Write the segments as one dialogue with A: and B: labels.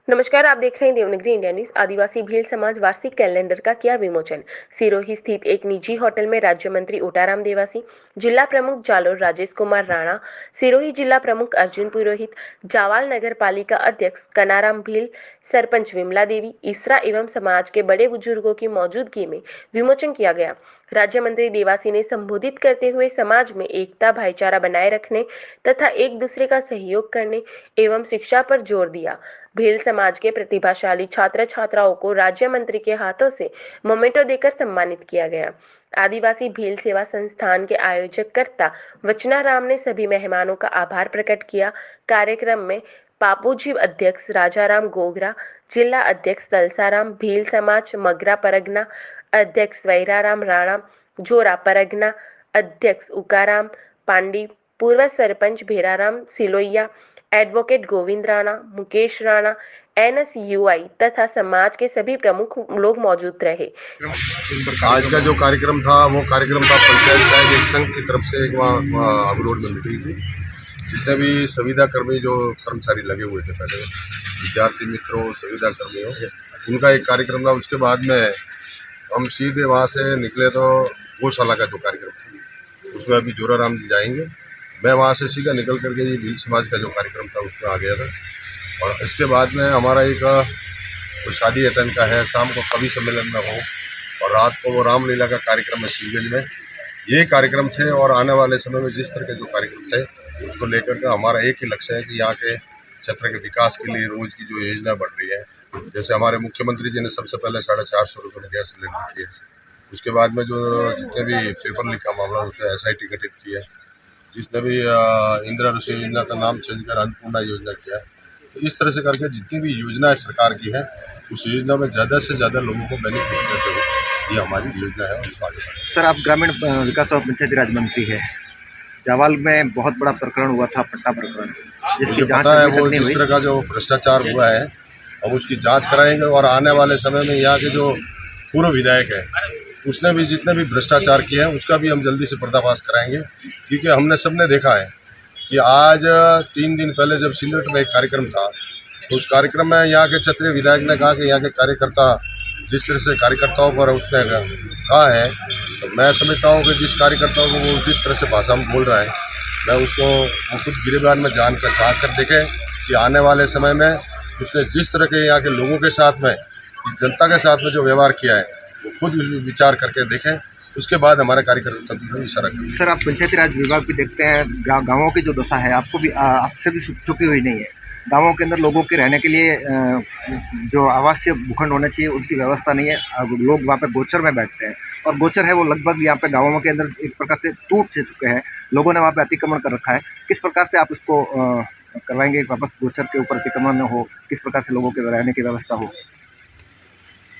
A: नमस्कार, आप देख रहे हैं देवनागरी इंडिया न्यूज। आदिवासी भील समाज वार्षिक कैलेंडर का किया विमोचन। सिरोही स्थित एक निजी होटल में राज्य मंत्री ओटाराम देवासी, जिला प्रमुख जालोर राजेश कुमार राणा, सिरोही जिला प्रमुख अर्जुन पुरोहित, जावाल नगर पालिका अध्यक्ष कनाराम भील, सरपंच विमला देवी, इसरा एवं समाज के बड़े बुजुर्गों की मौजूदगी में विमोचन किया गया। राज्य मंत्री देवासी ने संबोधित करते हुए समाज में एकता, भाईचारा बनाए रखने तथा एक दूसरे का सहयोग करने एवं शिक्षा पर जोर दिया। भील समाज के प्रतिभाशाली छात्र छात्राओं को राज्य मंत्री के हाथों से मोमेंटो देकर सम्मानित किया गया। आदिवासी भील सेवा संस्थान के आयोजक कर्ता वचना राम ने सभी मेहमानों का आभार प्रकट किया। कार्यक्रम में पापूजी अध्यक्ष राजाराम गोगरा, जिला अध्यक्ष तलसाराम, भील समाज मगरा परगना अध्यक्ष वैराराम राणा, जोरा परगना अध्यक्ष उकाराम पांडी, पूर्व सरपंच भेराराम सिलोइया, एडवोकेट गोविंद राणा, मुकेश राणा, NSUI तथा समाज के सभी प्रमुख लोग मौजूद रहे।
B: आज का जो कार्यक्रम था वो कार्यक्रम था पंचायत सहायक एक संघ की तरफ से एक वहाँ अबरोड में मीटिंग थी। जितने भी संविदा कर्मी जो कर्मचारी लगे हुए थे पहले, विद्यार्थी मित्रों, संविदा कर्मियों, उनका एक कार्यक्रम था। उसके बाद में हम सीधे वहाँ से निकले तो गौशाला का जो कार्यक्रम था उसमें अभी जोराराम जी जाएंगे। मैं वहाँ से सीधा निकल करके ये भील समाज का जो कार्यक्रम था उसमें आ गया था। और इसके बाद में हमारा एक तो शादी अटेंड का है, शाम को कवि सम्मेलन में हो, और रात को वो रामलीला का कार्यक्रम है शिवगंज में। ये कार्यक्रम थे और आने वाले समय में जिस तरह के जो कार्यक्रम थे उसको लेकर के हमारा एक ही लक्ष्य है कि यहाँ के क्षेत्र के विकास के लिए रोज़ की जो योजना बढ़ रही है, जैसे हमारे मुख्यमंत्री जी ने सबसे पहले 450 रुपये में गैस सिलेंडर किए। उसके बाद में जो जितने भी पेपर लीक का मामला उसमें SIT गठित की है, जिसने भी इंदिरा रसोई योजना का नाम चेंज कर अन्नपूर्णा योजना किया है। तो इस तरह से करके जितनी भी योजनाएं सरकार की है उस योजना में ज़्यादा से ज़्यादा लोगों को बेनिफिट देते हो, ये हमारी योजना है। और आगे
C: सर, आप ग्रामीण विकास और पंचायती राज मंत्री है। जावाल में बहुत बड़ा प्रकरण हुआ था, पट्टा प्रकरण, जिसकी जांच
B: पता है वो जिस तरह का जो भ्रष्टाचार हुआ है हम उसकी जांच कराएंगे। और आने वाले समय में यहाँ के जो पूर्व विधायक है उसने भी जितने भी भ्रष्टाचार किए हैं उसका भी हम जल्दी से पर्दाफाश कराएंगे। क्योंकि हमने सबने देखा है कि आज 3 दिन पहले जब सिंदट में एक कार्यक्रम था तो उस कार्यक्रम में यहाँ के क्षेत्रीय विधायक ने कहा कि यहाँ के कार्यकर्ता जिस तरह से कार्यकर्ताओं पर उसने कहा है, तो मैं समझता हूँ कि जिस कार्यकर्ताओं को वो जिस तरह से भाषा में बोल रहा है, मैं उसको वो खुद गिरेबान में झाँक कर देखें कि आने वाले समय में उसने जिस तरह के यहाँ के लोगों के साथ में, जनता के साथ में जो व्यवहार किया है वो खुद विचार करके देखें। उसके बाद हमारे कार्यकर्ता भी इशारा करें।
C: सर, आप पंचायती राज विभाग भी देखते हैं, गाँवों की जो दशा है आपको भी आपसे भी छुपी हुई नहीं है। गाँवों के अंदर लोगों के रहने के लिए जो आवासीय भूखंड होना चाहिए उनकी व्यवस्था नहीं है। लोग वहाँ पे गोचर में बैठते हैं और गोचर है वो लगभग यहाँ पे गाँवों के अंदर एक प्रकार से टूट से चुके हैं। लोगों ने वहाँ पे अतिक्रमण कर रखा है। किस प्रकार से आप इसको करवाएंगे, वापस गोचर के ऊपर अतिक्रमण न हो, किस प्रकार से लोगों के रहने की व्यवस्था हो?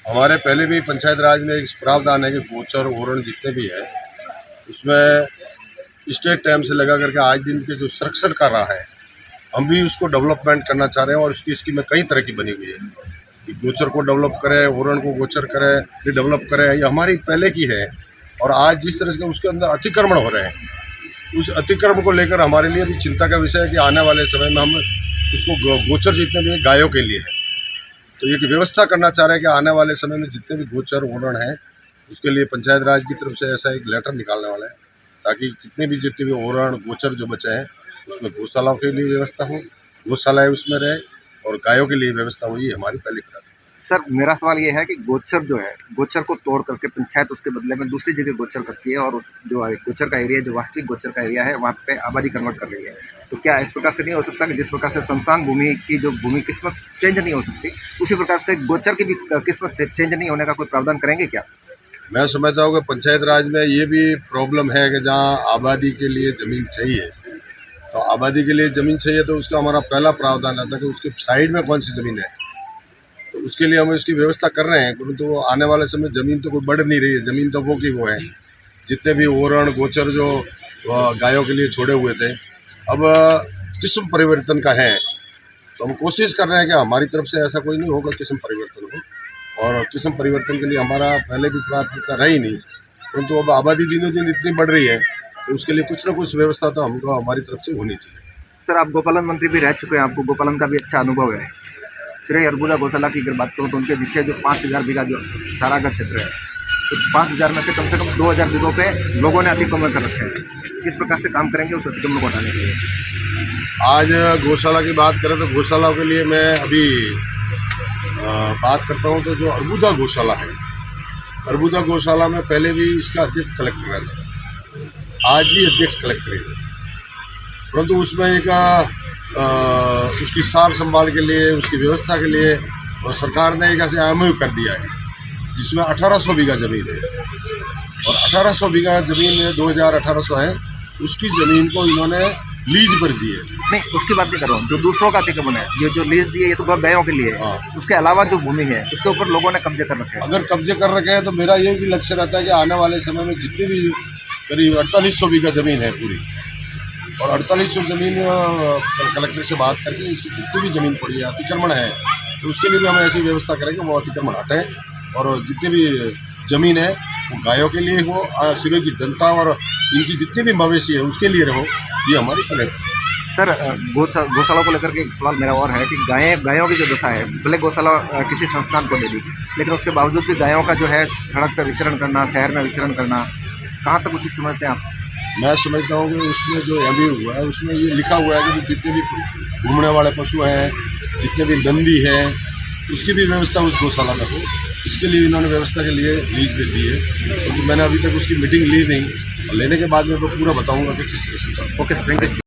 B: हमारे पहले भी पंचायत राज में एक प्रावधान है कि गोचर ओरण जितने भी है उसमें स्टेट टाइम से लगा करके आज दिन के जो संरक्षण कर रहा है हम भी उसको डेवलपमेंट करना चाह रहे हैं। और उसकी स्कीमें कई तरह की बनी हुई है कि गोचर को डेवलप करें, ओरण को गोचर करें, ये डेवलप करें, ये हमारी पहले की है। और आज जिस तरह से उसके अंदर अतिक्रमण हो रहे हैं उस अतिक्रमण को लेकर हमारे लिए भी चिंता का विषय है कि आने वाले समय में हम उसको गोचर जितने भी गायों के लिए है तो ये व्यवस्था करना चाह रहे हैं कि आने वाले समय में जितने भी गोचर ओरण है उसके लिए पंचायत राज की तरफ से ऐसा एक लेटर निकालने वाला है ताकि जितने भी ओरण गोचर जो बचे हैं उसमें गौशालाओं के लिए व्यवस्था हो, गौशालाएं उसमें रहे और गायों के लिए व्यवस्था हो। ये हमारी पहले की।
C: सर, मेरा सवाल ये है कि गोचर जो है, गोचर को तोड़ करके पंचायत उसके बदले में दूसरी जगह गोचर करती है और उस जो गोचर का एरिया, जो वास्तविक गोचर का एरिया है, वहाँ पे आबादी कन्वर्ट कर रही है। तो क्या इस प्रकार से नहीं हो सकता कि जिस प्रकार से शमशान भूमि की जो भूमि किस्मत चेंज नहीं हो सकती, उसी प्रकार से गोचर की भी किस्मत से चेंज नहीं होने का कोई प्रावधान करेंगे क्या?
B: मैं समझता हूँ कि पंचायत राज में ये भी प्रॉब्लम है कि जहाँ आबादी के लिए ज़मीन चाहिए तो आबादी के लिए ज़मीन चाहिए तो उसका हमारा पहला प्रावधान रहता है कि उसके साइड में कौन सी ज़मीन है। तो उसके लिए हम इसकी व्यवस्था कर रहे हैं, परंतु तो आने वाले समय ज़मीन तो कोई बढ़ नहीं रही है। ज़मीन तो वो की वो है। जितने भी ओरण गोचर जो गायों के लिए छोड़े हुए थे अब किस्म परिवर्तन का है तो हम कोशिश कर रहे हैं कि हमारी तरफ से ऐसा कोई नहीं होगा किस्म परिवर्तन हो। और किस्म परिवर्तन के लिए हमारा पहले भी प्राथमिकता रही नहीं, परंतु अब आबादी दिनों दिन इतनी बढ़ रही है तो उसके लिए कुछ ना कुछ व्यवस्था तो हमको हमारी तरफ से होनी चाहिए।
C: सर, आप गोपालन मंत्री भी रह चुके हैं, आपको गोपालन का भी अच्छा अनुभव है। सिरोही अरबुदा गौशाला की अगर बात करूँ तो उनके पीछे जो 5000 बीघा जो चारागाह क्षेत्र है, तो 5000 में से कम 2000 बीघों पे लोगों ने अतिक्रमण कर रखे हैं। किस प्रकार से काम करेंगे उस अतिक्रमण को हटाने के लिए?
B: आज गौशाला की बात करें तो गौशाला के लिए मैं अभी बात करता हूँ तो जो अरबुदा गौशाला है, अरबुदा गौशाला में पहले भी इसका अध्यक्ष कलेक्टर रहता था, आज भी अध्यक्ष कलेक्टर है, परंतु उसमें एक उसकी सार संभाल के लिए, उसकी व्यवस्था के लिए और सरकार ने एक ऐसे एमओयू कर दिया है जिसमें 1800 बीघा ज़मीन है और 1800 बीघा ज़मीन 2018 है, उसकी ज़मीन को इन्होंने लीज पर दी है।
C: नहीं, उसकी बात नहीं कर रहा हूँ, जो दूसरों का अतिक्रमण है, ये जो लीज दी है ये तो गायों के लिए है।
B: हाँ।
C: उसके अलावा जो भूमि है उसके ऊपर लोगों ने कब्जे कर रखे हैं।
B: अगर कब्जे कर रखे हैं तो मेरा यही लक्ष्य रहता है कि आने वाले समय में जितनी भी करीब 4800 बीघा ज़मीन है पूरी, और 4800 ज़मीन कलेक्टर से बात करके इसकी जितनी भी ज़मीन पड़ी है अतिक्रमण है, तो उसके लिए भी हम ऐसी व्यवस्था करेंगे वो अतिक्रमण हटें और जितनी भी ज़मीन है वो गायों के लिए हो, सिरोही की जनता और इनकी जितनी भी मवेशी है उसके लिए रहो, ये हमारी पहले।
C: सर, गौशाला को लेकर के एक सवाल मेरा और है कि गायों की जो दशा है, भले गौशाला किसी संस्थान को दे दी, लेकिन उसके बावजूद भी गायों का जो है सड़क पर विचरण करना, शहर में विचरण करना, कहाँ तक उचित समझते हैं आप?
B: मैं समझता हूँ कि उसमें जो एमओयू हुआ है उसमें ये लिखा हुआ है कि जितने भी घूमने वाले पशु हैं, जितने भी नंदी हैं, उसकी भी व्यवस्था उस गौशाला में हो। इसके लिए इन्होंने व्यवस्था के लिए लीज पे दी है, क्योंकि मैंने अभी तक उसकी मीटिंग ली नहीं, और लेने के बाद मैं तो पूरा बताऊंगा कि किस तरह से चलता है।
C: Okay sir, thank you.